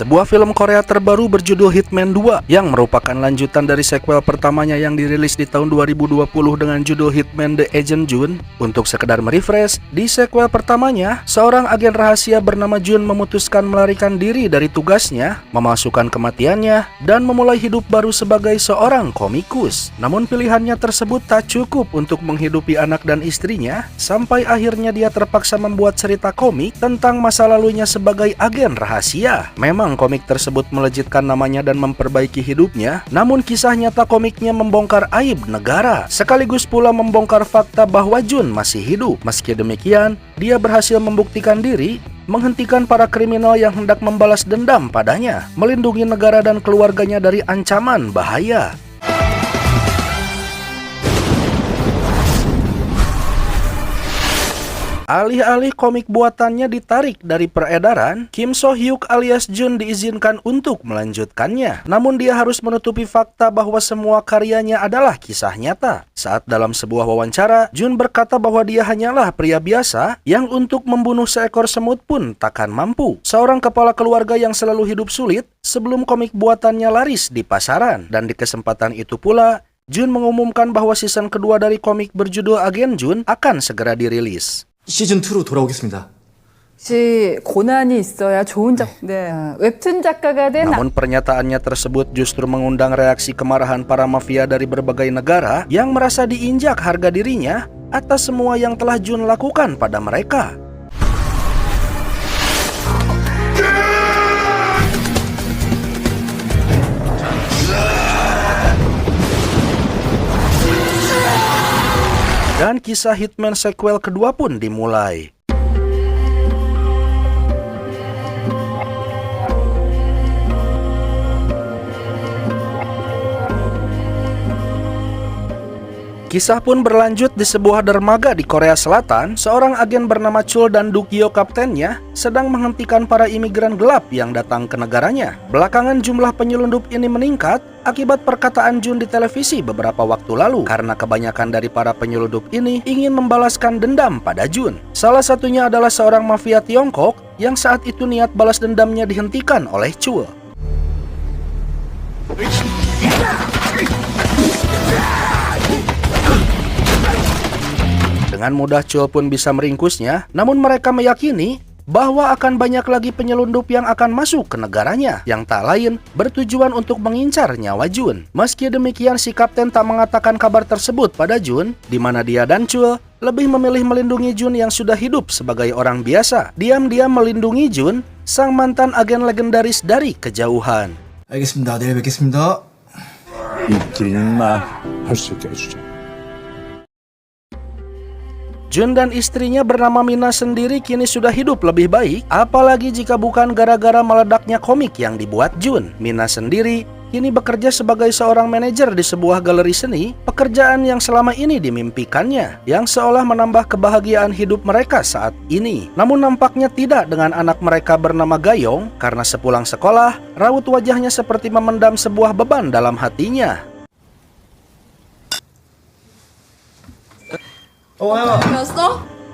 Sebuah film Korea terbaru berjudul Hitman 2 yang merupakan lanjutan dari sequel pertamanya yang dirilis di tahun 2020 dengan judul Hitman The Agent Jun. Untuk sekedar merefresh, di sequel pertamanya, seorang agen rahasia bernama Jun memutuskan melarikan diri dari tugasnya, memasukkan kematiannya, dan memulai hidup baru sebagai seorang komikus. Namun pilihannya tersebut tak cukup untuk menghidupi anak dan istrinya, sampai akhirnya dia terpaksa membuat cerita komik tentang masa lalunya sebagai agen rahasia. Memang komik tersebut melejitkan namanya dan memperbaiki hidupnya, namun kisah nyata komiknya membongkar aib negara, sekaligus pula membongkar fakta bahwa Jun masih hidup. Meski demikian, dia berhasil membuktikan diri, menghentikan para kriminal yang hendak membalas dendam padanya, melindungi negara dan keluarganya dari ancaman bahaya. Alih-alih komik buatannya ditarik dari peredaran, Kim So Hyuk alias Jun diizinkan untuk melanjutkannya. Namun dia harus menutupi fakta bahwa semua karyanya adalah kisah nyata. Saat dalam sebuah wawancara, Jun berkata bahwa dia hanyalah pria biasa yang untuk membunuh seekor semut pun takkan mampu. Seorang kepala keluarga yang selalu hidup sulit sebelum komik buatannya laris di pasaran. Dan di kesempatan itu pula, Jun mengumumkan bahwa season kedua dari komik berjudul Agen Jun akan segera dirilis. 시즌 2로 돌아오겠습니다. 혹시 고난이 있어야 좋은 웹툰 작가가 된 Namun pernyataannya tersebut justru mengundang reaksi kemarahan para mafia dari berbagai negara yang merasa diinjak harga dirinya atas semua yang telah Jun lakukan pada mereka. Dan kisah Hitman sequel kedua pun dimulai. Kisah pun berlanjut di sebuah dermaga di Korea Selatan. Seorang agen bernama Chul dan Dukyo kaptennya sedang menghentikan para imigran gelap yang datang ke negaranya. Belakangan jumlah penyelundup ini meningkat akibat perkataan Jun di televisi beberapa waktu lalu, karena kebanyakan dari para penyelundup ini ingin membalaskan dendam pada Jun. Salah satunya adalah seorang mafia Tiongkok yang saat itu niat balas dendamnya dihentikan oleh Chul. Dengan mudah Chul pun bisa meringkusnya, namun mereka meyakini bahwa akan banyak lagi penyelundup yang akan masuk ke negaranya, yang tak lain bertujuan untuk mengincar nyawa Jun. Meski demikian, si kapten tak mengatakan kabar tersebut pada Jun, di mana dia dan Chul lebih memilih melindungi Jun yang sudah hidup sebagai orang biasa. Diam-diam melindungi Jun, sang mantan agen legendaris dari kejauhan. 알겠습니다. 내일 뵙겠습니다. 이 길만 할 수 있게 해주자. Jun dan istrinya bernama Mina sendiri kini sudah hidup lebih baik, apalagi jika bukan gara-gara meledaknya komik yang dibuat Jun. Mina sendiri kini bekerja sebagai seorang manajer di sebuah galeri seni, pekerjaan yang selama ini dimimpikannya, yang seolah menambah kebahagiaan hidup mereka saat ini. Namun nampaknya tidak dengan anak mereka bernama Gayong, karena sepulang sekolah, raut wajahnya seperti memendam sebuah beban dalam hatinya.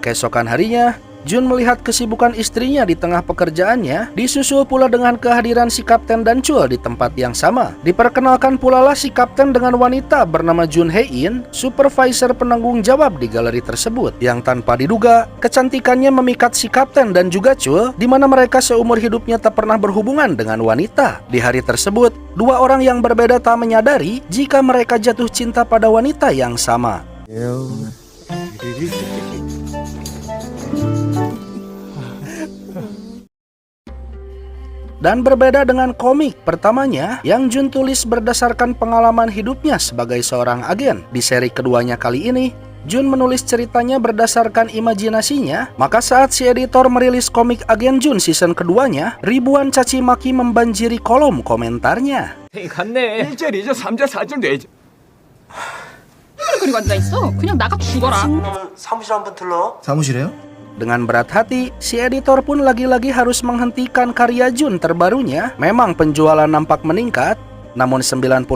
Keesokan harinya, Jun melihat kesibukan istrinya di tengah pekerjaannya, disusul pula dengan kehadiran si kapten dan Chul di tempat yang sama. Diperkenalkan pula lah si kapten dengan wanita bernama Jun Hae-in, supervisor penanggung jawab di galeri tersebut, yang tanpa diduga, kecantikannya memikat si kapten dan juga Chul, di mana mereka seumur hidupnya tak pernah berhubungan dengan wanita. Di hari tersebut, dua orang yang berbeda tak menyadari jika mereka jatuh cinta pada wanita yang sama. Dan berbeda dengan komik pertamanya yang Jun tulis berdasarkan pengalaman hidupnya sebagai seorang agen, di seri keduanya kali ini Jun menulis ceritanya berdasarkan imajinasinya. Maka saat si editor merilis komik Agen Jun season keduanya, ribuan caci maki membanjiri kolom komentarnya. 갔네. 1절, 2절, 3절, 4절, 4절. 그리고 앉아있어. 그냥 나가 죽어라. 사무실 한번 들러. 사무실에요? Dengan berat hati, si editor pun lagi-lagi harus menghentikan karya Jun terbarunya. Memang penjualan nampak meningkat, Namun 90%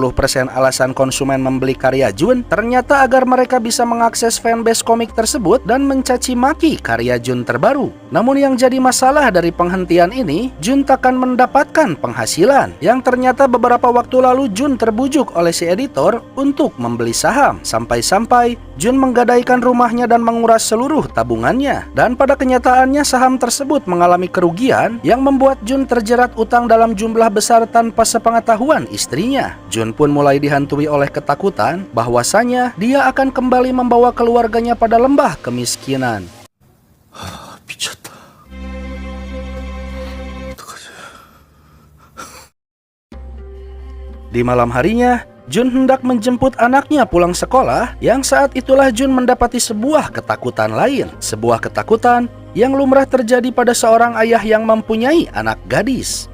alasan konsumen membeli karya Jun ternyata agar mereka bisa mengakses fanbase komik tersebut dan mencaci maki karya Jun terbaru. Namun yang jadi masalah dari penghentian ini, Jun takkan mendapatkan penghasilan. Yang ternyata beberapa waktu lalu Jun terbujuk oleh si editor untuk membeli saham. Sampai-sampai Jun menggadaikan rumahnya dan menguras seluruh tabungannya. Dan pada kenyataannya saham tersebut mengalami kerugian yang membuat Jun terjerat utang dalam jumlah besar tanpa sepengetahuan istrinya. Jun pun mulai dihantui oleh ketakutan bahwasanya dia akan kembali membawa keluarganya pada lembah kemiskinan. 미쳤다. Di malam harinya, Jun hendak menjemput anaknya pulang sekolah, yang saat itulah Jun mendapati sebuah ketakutan lain. Sebuah ketakutan yang lumrah terjadi pada seorang ayah yang mempunyai anak gadis.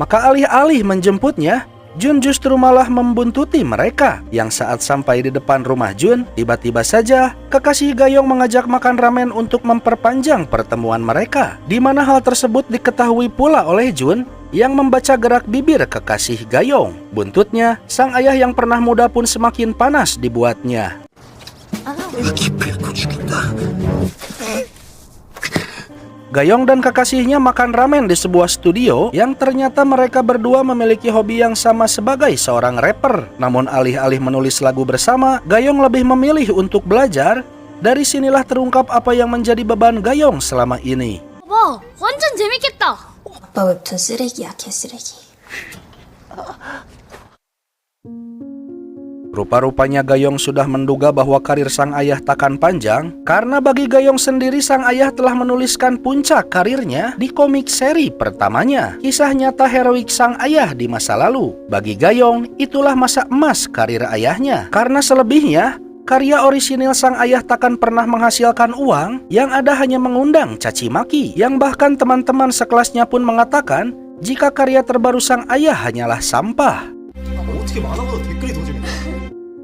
Maka alih-alih menjemputnya, Jun justru malah membuntuti mereka. Yang saat sampai di depan rumah Jun, tiba-tiba saja kekasih Gayong mengajak makan ramen untuk memperpanjang pertemuan mereka. Di mana hal tersebut diketahui pula oleh Jun yang membaca gerak bibir kekasih Gayong. Buntutnya, sang ayah yang pernah muda pun semakin panas dibuatnya. Gayong dan kekasihnya makan ramen di sebuah studio yang ternyata mereka berdua memiliki hobi yang sama sebagai seorang rapper. Namun alih-alih menulis lagu bersama, Gayong lebih memilih untuk belajar. Dari sinilah terungkap apa yang menjadi beban Gayong selama ini. 와, 완전 재밌겠다. 아빠 웹툰 쓰레기야, 개쓰레기. Rupa-rupanya Gayong sudah menduga bahwa karir sang ayah takkan panjang, karena bagi Gayong sendiri sang ayah telah menuliskan puncak karirnya di komik seri pertamanya, kisah nyata heroik sang ayah di masa lalu. Bagi Gayong, itulah masa emas karir ayahnya, karena selebihnya karya orisinil sang ayah takkan pernah menghasilkan uang, yang ada hanya mengundang caci maki, yang bahkan teman-teman sekelasnya pun mengatakan jika karya terbaru sang ayah hanyalah sampah. 어떻게 만화보다 댓글이 더 재밌냐?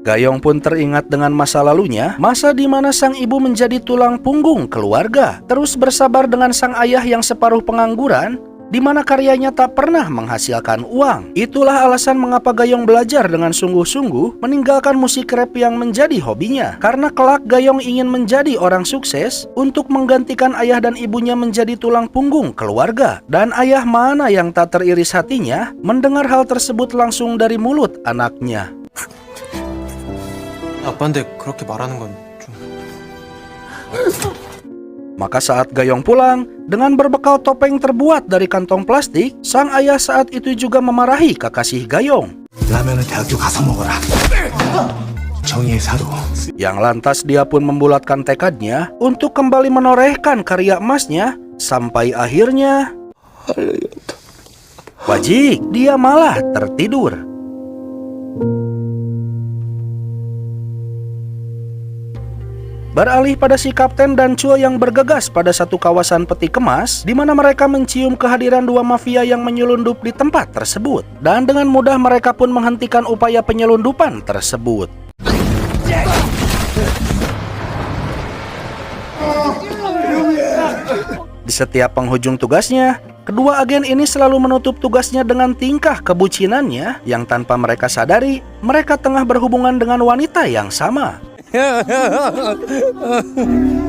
Gayong pun teringat dengan masa lalunya, masa di mana sang ibu menjadi tulang punggung keluarga, terus bersabar dengan sang ayah yang separuh pengangguran, di mana karyanya tak pernah menghasilkan uang. Itulah alasan mengapa Gayong belajar dengan sungguh-sungguh meninggalkan musik rap yang menjadi hobinya. Karena kelak Gayong ingin menjadi orang sukses untuk menggantikan ayah dan ibunya menjadi tulang punggung keluarga. Dan ayah mana yang tak teriris hatinya mendengar hal tersebut langsung dari mulut anaknya. 아빠인데 그렇게 말하는 건 좀... Maka saat Gayong pulang, dengan berbekal topeng terbuat dari kantong plastik, sang ayah saat itu juga memarahi kekasih Gayong. 라면은 대학교 가서 먹어라. 정의의 사도. Yang lantas dia pun membulatkan tekadnya untuk kembali menorehkan karya emasnya, sampai akhirnya... Wajik, dia malah tertidur. Beralih pada si Kapten dan Chul yang bergegas pada satu kawasan peti kemas, di mana mereka mencium kehadiran dua mafia yang menyelundup di tempat tersebut. Dan dengan mudah mereka pun menghentikan upaya penyelundupan tersebut. Di setiap penghujung tugasnya, kedua agen ini selalu menutup tugasnya dengan tingkah kebucinannya yang tanpa mereka sadari, mereka tengah berhubungan dengan wanita yang sama.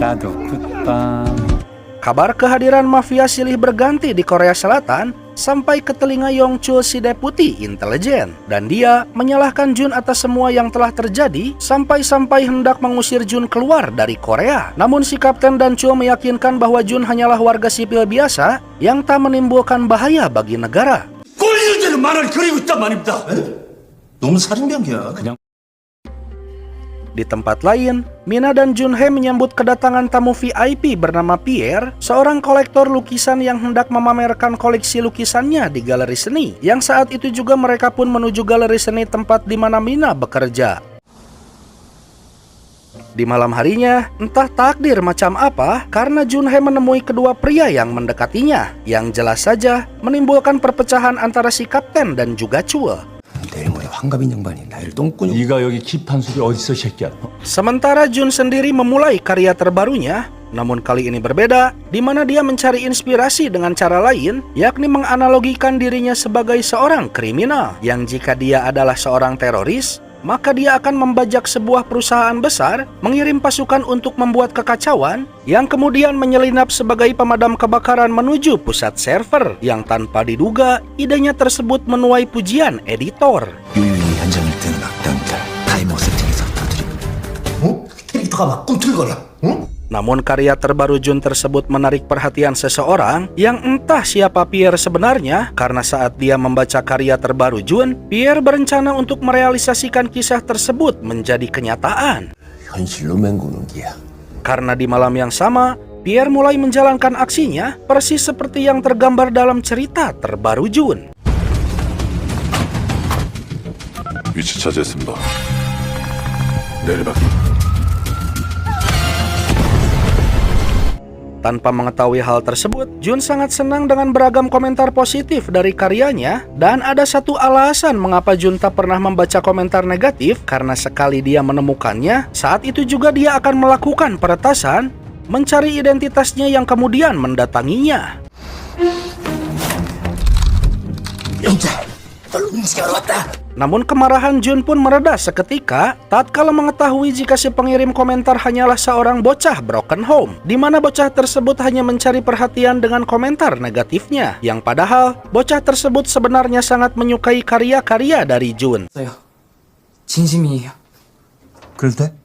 나도 굿밤. Kabar kehadiran mafia silih berganti di Korea Selatan sampai ke telinga Yong Chul si deputi intelijen, dan dia menyalahkan Jun atas semua yang telah terjadi sampai-sampai hendak mengusir Jun keluar dari Korea. Namun si Kapten dan Chul meyakinkan bahwa Jun hanyalah warga sipil biasa yang tak menimbulkan bahaya bagi negara. 꼴리는 대로 만화를 그리고 있단 말입니다. 너무 살인병이야. 그냥 Di tempat lain, Mina dan Junhye menyambut kedatangan tamu VIP bernama Pierre, seorang kolektor lukisan yang hendak memamerkan koleksi lukisannya di galeri seni. Yang saat itu juga mereka pun menuju galeri seni tempat di mana Mina bekerja. Di malam harinya, entah takdir macam apa, karena Junhye menemui kedua pria yang mendekatinya, yang jelas saja menimbulkan perpecahan antara si Kapten dan juga Chul. 내일 모레 환갑인 양반이 나이를 똥꾸녕. 네가 여기 킵한 소리 어디서 새끼야? Sementara Jun sendiri memulai karya terbarunya, Namun kali ini berbeda, di mana dia mencari inspirasi dengan cara lain, yakni menganalogikan dirinya sebagai seorang kriminal, yang jika dia adalah seorang teroris, maka dia akan membajak sebuah perusahaan besar, mengirim pasukan untuk membuat kekacauan, yang kemudian menyelinap sebagai pemadam kebakaran menuju pusat server, yang tanpa diduga, idenya tersebut menuai pujian editor. 유유히 현장을 뜨는 악당들 타이머 세팅해서 터뜨리고 캐릭터가 막 꿈틀거려 Namun karya terbaru Jun tersebut menarik perhatian seseorang yang entah siapa Pierre sebenarnya, karena saat dia membaca karya terbaru Jun, Pierre berencana untuk merealisasikan kisah tersebut menjadi kenyataan. 현실로 맹구는 기야. Karena di malam yang sama, Pierre mulai menjalankan aksinya persis seperti yang tergambar dalam cerita terbaru Jun. 위치 차지했습니다. 내리막. Tanpa mengetahui hal tersebut, Jun sangat senang dengan beragam komentar positif dari karyanya, dan ada satu alasan mengapa Jun tak pernah membaca komentar negatif, karena sekali dia menemukannya, saat itu juga dia akan melakukan peretasan, mencari identitasnya yang kemudian mendatanginya. 영자, 널 움직여러 왔다. Namun kemarahan Jun pun mereda seketika tatkala mengetahui jika si pengirim komentar hanyalah seorang bocah broken home, di mana bocah tersebut hanya mencari perhatian dengan komentar negatifnya, yang padahal bocah tersebut sebenarnya sangat menyukai karya-karya dari Jun. 진심이에요. 그래?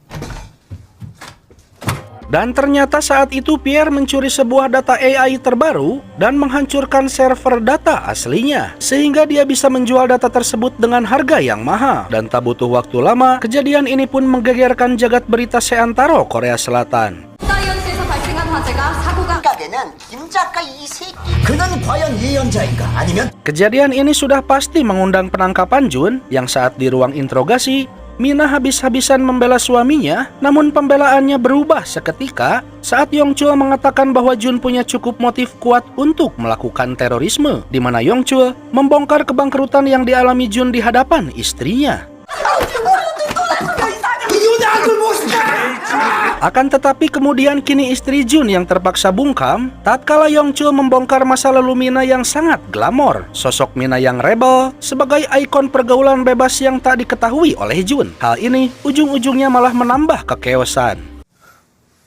Dan ternyata saat itu Pierre mencuri sebuah data AI terbaru dan menghancurkan server data aslinya, sehingga dia bisa menjual data tersebut dengan harga yang mahal. Dan tak butuh waktu lama, kejadian ini pun menggegerkan jagat berita seantero Korea Selatan. 그는 과연 예언자인가? 아니면 Kejadian ini sudah pasti mengundang penangkapan Jun, yang saat di ruang interogasi, Mina habis-habisan membela suaminya, namun pembelaannya berubah seketika saat Yongchul mengatakan bahwa Jun punya cukup motif kuat untuk melakukan terorisme, di mana Yongchul membongkar kebangkrutan yang dialami Jun di hadapan istrinya. Akan tetapi kemudian kini istri Jun yang terpaksa bungkam tatkala Yongchul membongkar masa lalu Mina yang sangat glamor. Sosok Mina yang rebel sebagai ikon pergaulan bebas yang tak diketahui oleh Jun. Hal ini ujung-ujungnya malah menambah kekeosan.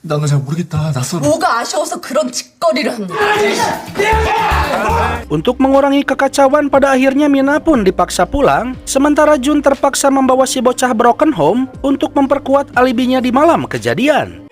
나는 잘 모르겠다. 낯설어. 뭐가 아쉬워서 그런 짓거리를 합니다. Untuk mengurangi kekacauan, pada akhirnya Mina pun dipaksa pulang, sementara Jun terpaksa membawa si bocah broken home untuk memperkuat alibinya di malam kejadian.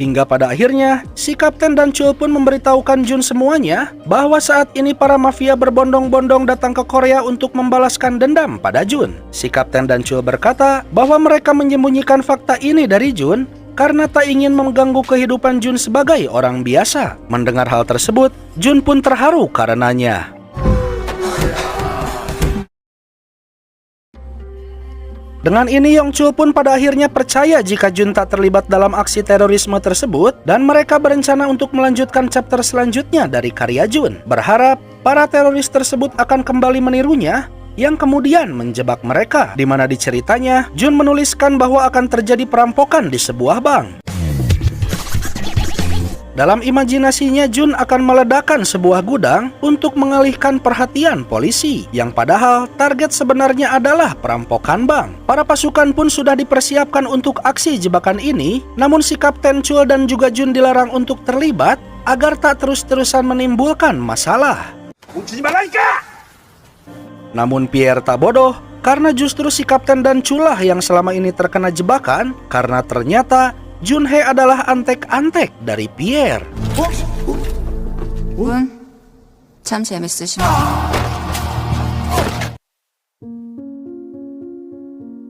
Hingga pada akhirnya, si Kapten dan Chul pun memberitahukan Jun semuanya bahwa saat ini para mafia berbondong-bondong datang ke Korea untuk membalaskan dendam pada Jun. Si Kapten dan Chul berkata bahwa mereka menyembunyikan fakta ini dari Jun karena tak ingin mengganggu kehidupan Jun sebagai orang biasa. Mendengar hal tersebut, Jun pun terharu karenanya. Dengan ini Yongchul pun pada akhirnya percaya jika Jun tak terlibat dalam aksi terorisme tersebut, dan mereka berencana untuk melanjutkan chapter selanjutnya dari karya Jun, berharap para teroris tersebut akan kembali menirunya, yang kemudian menjebak mereka, di mana di ceritanya Jun menuliskan bahwa akan terjadi perampokan di sebuah bank. Dalam imajinasinya, Jun akan meledakkan sebuah gudang untuk mengalihkan perhatian polisi, yang padahal target sebenarnya adalah perampokan bank. Para pasukan pun sudah dipersiapkan untuk aksi jebakan ini, namun si Kapten Chul dan juga Jun dilarang untuk terlibat agar tak terus-terusan menimbulkan masalah. Namun Pierre tak bodoh, karena justru si Kapten dan Chul lah yang selama ini terkena jebakan, karena ternyata Junhee adalah antek-antek dari Pierre. 참 재밌으시네.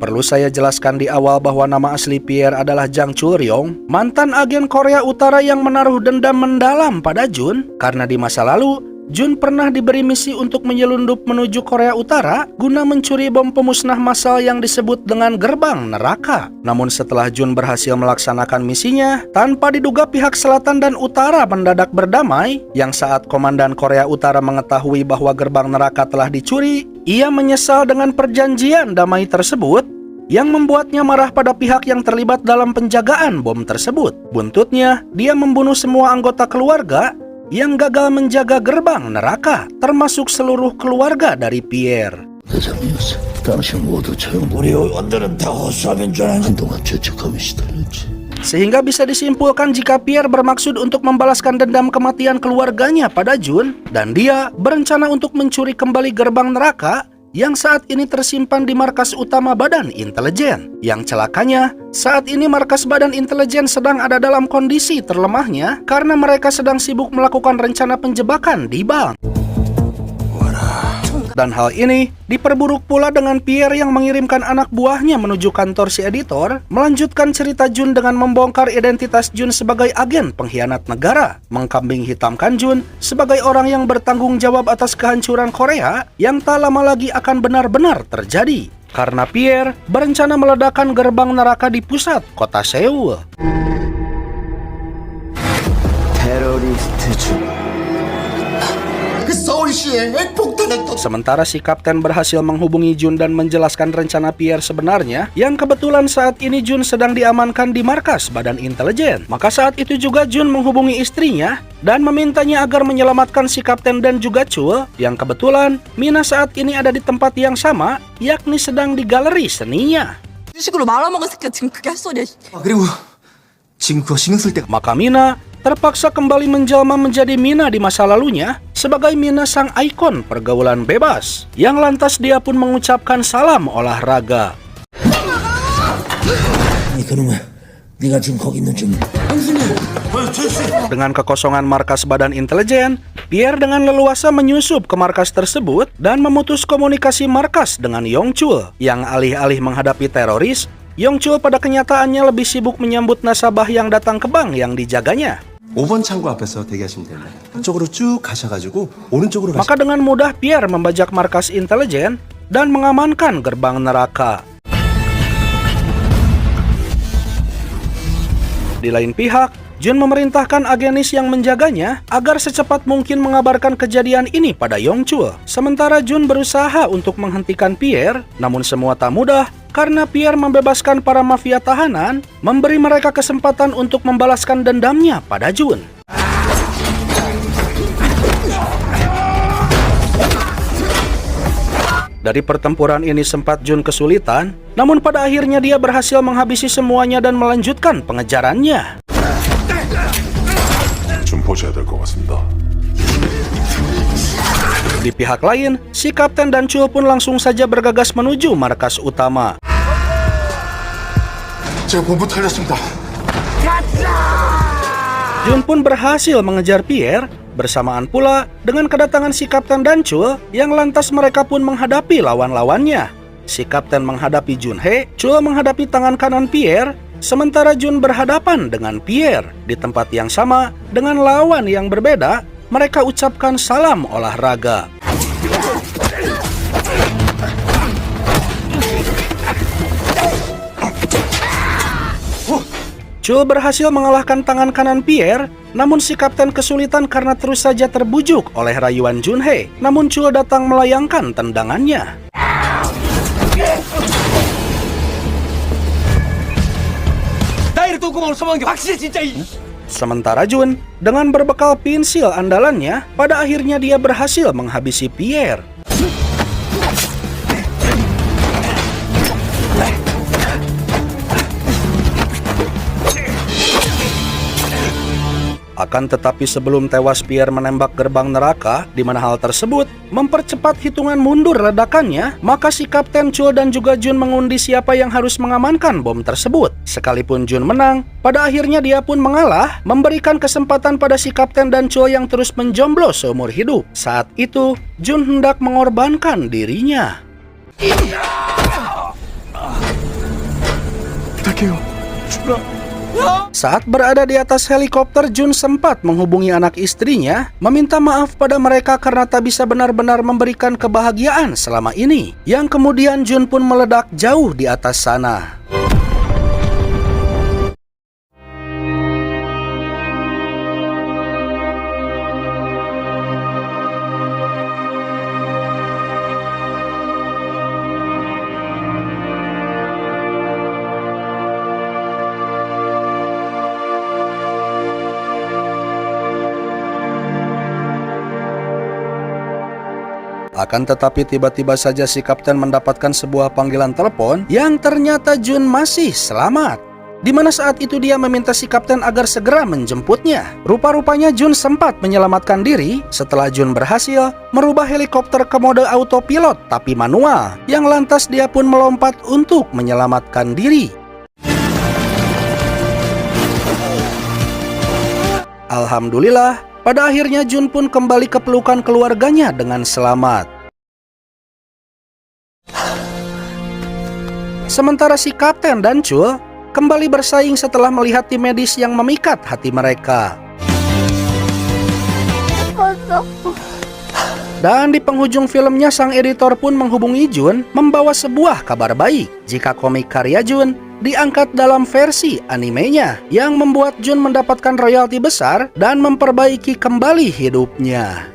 Perlu saya jelaskan di awal bahwa nama asli Pierre adalah Jang Chul-ryong, mantan agen Korea Utara yang menaruh dendam mendalam pada Jun, karena di masa lalu Jun pernah diberi misi untuk menyelundup menuju Korea Utara guna mencuri bom pemusnah massal yang disebut dengan gerbang neraka. Namun setelah Jun berhasil melaksanakan misinya, tanpa diduga pihak selatan dan utara mendadak berdamai, yang saat komandan Korea Utara mengetahui bahwa gerbang neraka telah dicuri, ia menyesal dengan perjanjian damai tersebut, yang membuatnya marah pada pihak yang terlibat dalam penjagaan bom tersebut. Buntutnya, dia membunuh semua anggota keluarga yang gagal menjaga gerbang neraka, termasuk seluruh keluarga dari Pierre. 대장이었어. 당신 모두 처형. 우리 의원들은 다 허수아비인 줄 알았는데 한동안 죄책감이 시달렸지. Sehingga bisa disimpulkan jika Pierre bermaksud untuk membalaskan dendam kematian keluarganya pada Jun, dan dia berencana untuk mencuri kembali gerbang neraka yang saat ini tersimpan di markas utama Badan Intelijen. Yang celakanya, saat ini markas Badan Intelijen sedang ada dalam kondisi terlemahnya karena mereka sedang sibuk melakukan rencana penjebakan di bank. Dan hal ini diperburuk pula dengan Pierre yang mengirimkan anak buahnya menuju kantor si editor, melanjutkan cerita Jun dengan membongkar identitas Jun sebagai agen pengkhianat negara, mengkambing hitamkan Jun sebagai orang yang bertanggung jawab atas kehancuran Korea yang tak lama lagi akan benar-benar terjadi. Karena Pierre berencana meledakkan gerbang neraka di pusat kota Seoul. 테러리스트 중. 그 서울시에 핵폭탄을 또. Sementara si kapten berhasil menghubungi Jun dan menjelaskan rencana Pierre sebenarnya, yang kebetulan saat ini Jun sedang diamankan di markas Badan Intelijen. Maka saat itu juga Jun menghubungi istrinya dan memintanya agar menyelamatkan si kapten dan juga Chul, yang kebetulan Mina saat ini ada di tempat yang sama, yakni sedang di galeri seninya. 식으로 말아먹은 새끼가 지금 그게 할 소리야. 그리고 지금 그거 신경 쓸 때가. Maka Mina terpaksa kembali menjelma menjadi Mina di masa lalunya sebagai Mina sang ikon pergaulan bebas, yang lantas dia pun mengucapkan salam olahraga. 그놈아, 네가 지금 거기 있는 중. Dengan kekosongan markas Badan Intelijen, Pierre dengan leluasa menyusup ke markas tersebut dan memutus komunikasi markas dengan Yongchul, yang alih-alih menghadapi teroris, Yongchul pada kenyataannya lebih sibuk menyambut nasabah yang datang ke bank yang dijaganya. 5번 창고 앞에서 대기하시면 됩니다. 이쪽으로 쭉 가셔가지고 오른쪽으로 Maka dengan mudah Pierre membajak markas intelijen dan mengamankan gerbang neraka. Di lain pihak, Jun memerintahkan agenis yang menjaganya agar secepat mungkin mengabarkan kejadian ini pada Yongchul. Sementara Jun berusaha untuk menghentikan Pierre, namun semua tak mudah karena Pierre membebaskan para mafia tahanan, memberi mereka kesempatan untuk membalaskan dendamnya pada Jun. Dari pertempuran ini sempat Jun kesulitan, namun pada akhirnya dia berhasil menghabisi semuanya dan melanjutkan pengejarannya. 좀 보셔야 될 것 같습니다. Di pihak lain, si kapten dan Chul pun langsung saja bergegas menuju markas utama. 제가 본부 털렸습니다. Jun pun berhasil mengejar Pierre, bersamaan pula dengan kedatangan si kapten dan Chul, yang lantas mereka pun menghadapi lawan-lawannya. Si kapten menghadapi Junhee, Chul menghadapi tangan kanan Pierre, sementara Jun berhadapan dengan Pierre. Di tempat yang sama, dengan lawan yang berbeda, mereka ucapkan salam olahraga. Chul berhasil mengalahkan tangan kanan Pierre, namun si kapten kesulitan karena terus saja terbujuk oleh rayuan Junhee. Namun Chul datang melayangkan tendangannya. Sementara Jun, dengan berbekal pensil andalannya, pada akhirnya dia berhasil menghabisi Pierre. Akan tetapi sebelum tewas Pierre menembak gerbang neraka, di mana hal tersebut mempercepat hitungan mundur ledakannya, maka si Kapten Chul dan juga Jun mengundi siapa yang harus mengamankan bom tersebut. Sekalipun Jun menang, pada akhirnya dia pun mengalah, memberikan kesempatan pada si Kapten dan Chul yang terus menjomblo seumur hidup. Saat itu, Jun hendak mengorbankan dirinya. Saat berada di atas helikopter, Jun sempat menghubungi anak istrinya, meminta maaf pada mereka karena tak bisa benar-benar memberikan kebahagiaan selama ini. Yang kemudian Jun pun meledak jauh di atas sana. Akan tetapi tiba-tiba saja si kapten mendapatkan sebuah panggilan telepon yang ternyata Jun masih selamat. Di mana saat itu dia meminta si kapten agar segera menjemputnya. Rupa-rupanya Jun sempat menyelamatkan diri setelah Jun berhasil merubah helikopter ke mode autopilot tapi manual, yang lantas dia pun melompat untuk menyelamatkan diri. Alhamdulillah, pada akhirnya Jun pun kembali ke pelukan keluarganya dengan selamat. Sementara si kapten dan Chul kembali bersaing setelah melihat tim medis yang memikat hati mereka. Dan di penghujung filmnya, sang editor pun menghubungi Jun membawa sebuah kabar baik jika komik karya Jun diangkat dalam versi animenya, yang membuat Jun mendapatkan royalti besar dan memperbaiki kembali hidupnya.